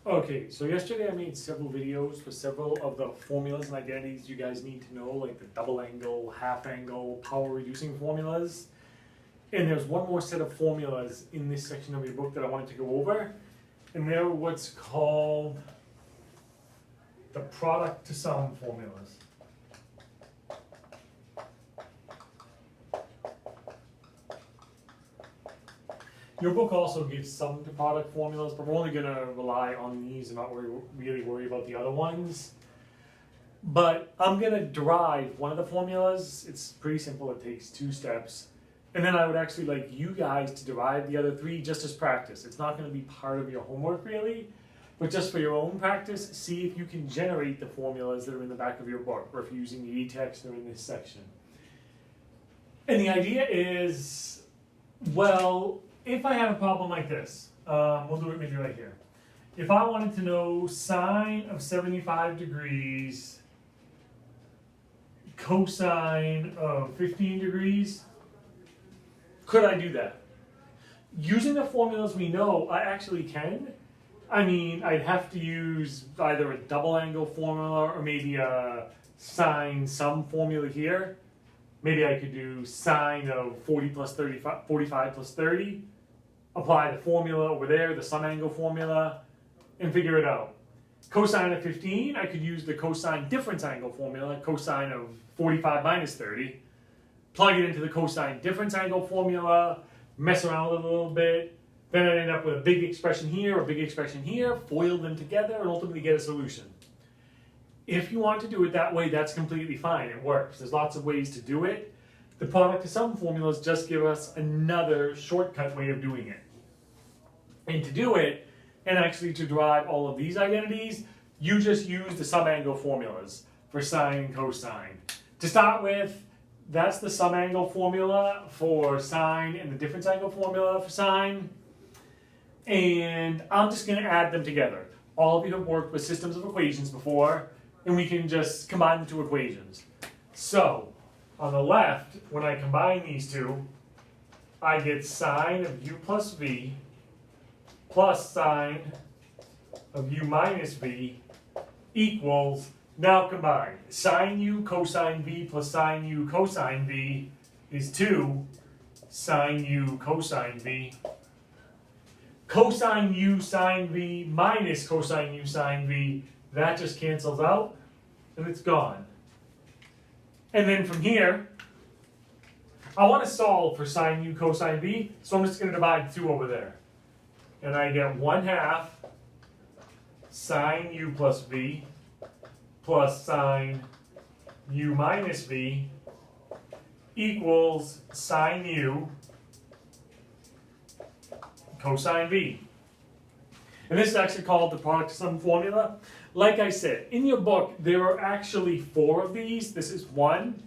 Okay, so yesterday I made several videos for several of the formulas and identities you guys need to know, like the double angle, half angle, power reducing formulas. And there's one more set of formulas in this section of your book that I wanted to go over. And they're what's called the product to sum formulas. Your book also gives some product formulas, but we're only going to rely on these and not really worry about the other ones. But I'm going to derive one of the formulas. It's pretty simple. It takes 2 steps. And then I would actually like you guys to derive the other 3 just as practice. It's not going to be part of your homework really, but just for your own practice, see if you can generate the formulas that are in the back of your book, or if you're using the e-text or in this section. And the idea is, well, if I have a problem like this, we'll do it maybe right here. If I wanted to know sine of 75 degrees, cosine of 15 degrees, could I do that? Using the formulas we know, I actually can. I mean, I'd have to use either a double angle formula or maybe a sine sum formula here. Maybe I could do sine of 45 plus 30. Apply the formula over there, the sum angle formula, and figure it out. Cosine of 15, I could use the cosine difference angle formula, cosine of 45 minus 30. Plug it into the cosine difference angle formula, mess around with it a little bit. Then I'd end up with a big expression here, a big expression here, foil them together, and ultimately get a solution. If you want to do it that way, that's completely fine. It works. There's lots of ways to do it. The product to sum formulas just give us another shortcut way of doing it. And to do it, and actually to derive all of these identities, you just use the sum angle formulas for sine and cosine. To start with, that's the sum angle formula for sine and the difference angle formula for sine. And I'm just going to add them together. All of you have worked with systems of equations before, and we can just combine the 2 equations. So, on the left, when I combine these 2, I get sine of u plus v plus sine of u minus v equals, now combine, sine u cosine v plus sine u cosine v is 2 sine u cosine v. Cosine u sine v minus cosine u sine v, that just cancels out, and it's gone. And then from here, I want to solve for sine u cosine v, so I'm just going to divide 2 over there. And I get 1/2 sine u plus v plus sine u minus v equals sine u cosine v. And this is actually called the product to sum formula. Like I said, in your book, there are actually 4 of these. This is 1.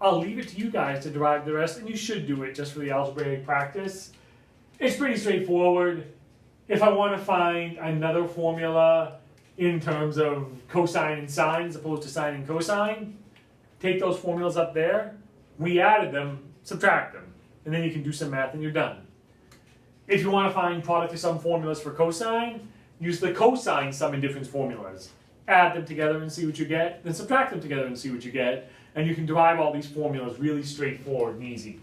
I'll leave it to you guys to derive the rest, and you should do it just for the algebraic practice. It's pretty straightforward. If I want to find another formula in terms of cosine and sine as opposed to sine and cosine, take those formulas up there, we added them, subtract them, and then you can do some math and you're done. If you want to find product to sum formulas for cosine, use the cosine sum and difference formulas. Add them together and see what you get, then subtract them together and see what you get, and you can derive all these formulas really straightforward and easy.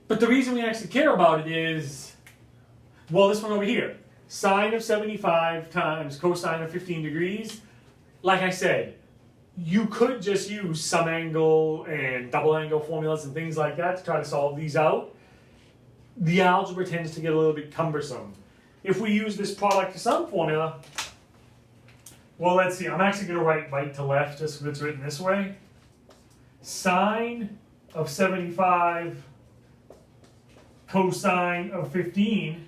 But the reason we actually care about it is, well, this one over here, sine of 75 times cosine of 15 degrees. Like I said, you could just use sum angle and double angle formulas and things like that to try to solve these out. The algebra tends to get a little bit cumbersome. If we use this product to sum formula, well, let's see. I'm actually going to write right to left just because it's written this way. Sine of 75 cosine of 15,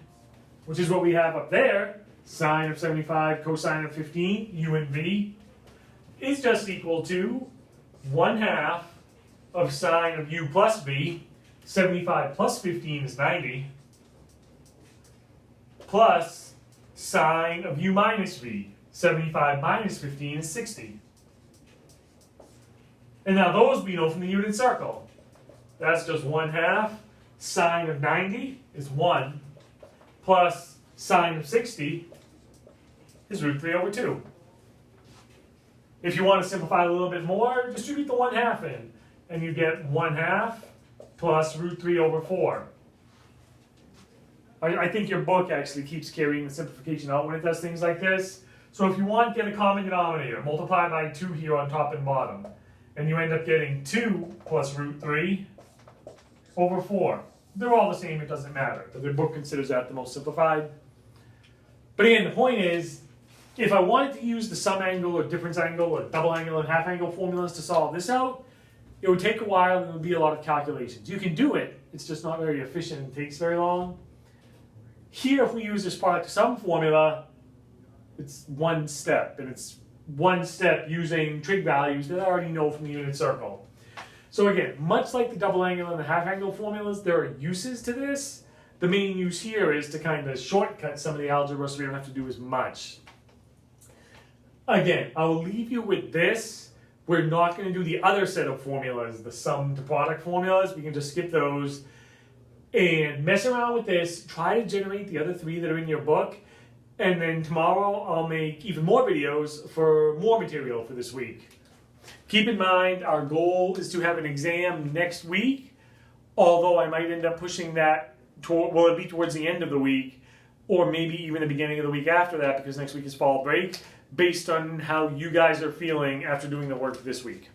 which is what we have up there, sine of 75 cosine of 15, u and v, is just equal to 1/2 of sine of u plus v, 75 plus 15 is 90, plus sine of u minus v, 75 minus 15 is 60. And now those we know from the unit circle. That's just 1/2 sine of 90 is 1, plus sine of 60 is root 3 over 2. If you want to simplify it a little bit more, distribute the 1/2 in, and you get 1/2 plus root 3 over 4. I think your book actually keeps carrying the simplification out when it does things like this. So if you want, get a common denominator. Multiply by 2 here on top and bottom. And you end up getting 2 plus root 3 over 4. They're all the same, it doesn't matter. But the book considers that the most simplified. But again, the point is, if I wanted to use the sum angle or difference angle or double angle and half angle formulas to solve this out, it would take a while and it would be a lot of calculations. You can do it, it's just not very efficient and takes very long. Here, if we use this product to sum formula, it's one step, and it's one step using trig values that I already know from the unit circle. So again, much like the double angle and the half angle formulas, there are uses to this. The main use here is to kind of shortcut some of the algebra so we don't have to do as much. Again, I will leave you with this. We're not going to do the other set of formulas, the sum to product formulas. We can just skip those and mess around with this. Try to generate the other 3 that are in your book. And then tomorrow I'll make even more videos for more material for this week. Keep in mind, our goal is to have an exam next week, although I might end up pushing that, will it be towards the end of the week, or maybe even the beginning of the week after that, because next week is fall break, based on how you guys are feeling after doing the work this week.